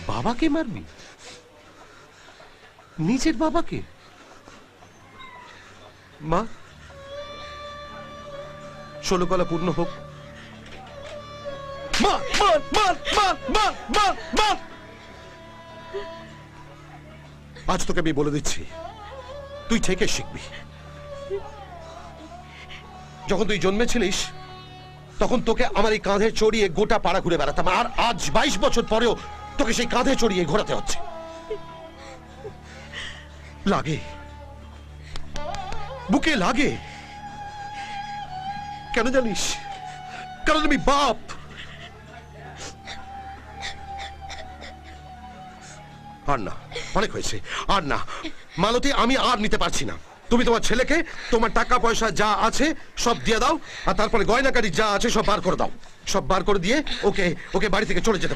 বাবাকে মারবি? নিজের বাবাকে? মা, 16 কলা পূর্ণ হোক। মার মার মার মার মার মার মার। আজ তোকে আমি বলে দিচ্ছি, তুই থেকে শিখবি। যখন তুই জন্মেছিলিস তখন তোকে আমার এই কাঁধে চড়িয়ে গোটা পাড়া ঘুরে বেড়াতাম, আর আজ 22 বছর পরেও তোকে সেই কাঁধে চড়িয়ে ঘোরাতে হচ্ছে। লাগে, বুকে লাগে। কেন জানিস? কারণ আমি বাপ। আর না, অনেক হয়েছে, আর না মালতী, আমি আর নিতে পারছি না। তুমি তোমার ছেলেকে তোমার টাকা পয়সা যা আছে সব দিয়ে দাও, আর তারপরে গয়নাকাটি যা আছে সব বার করে দাও। সব বার করে দিয়ে ওকে ওকে বাড়ি থেকে চলে যেতে বলো।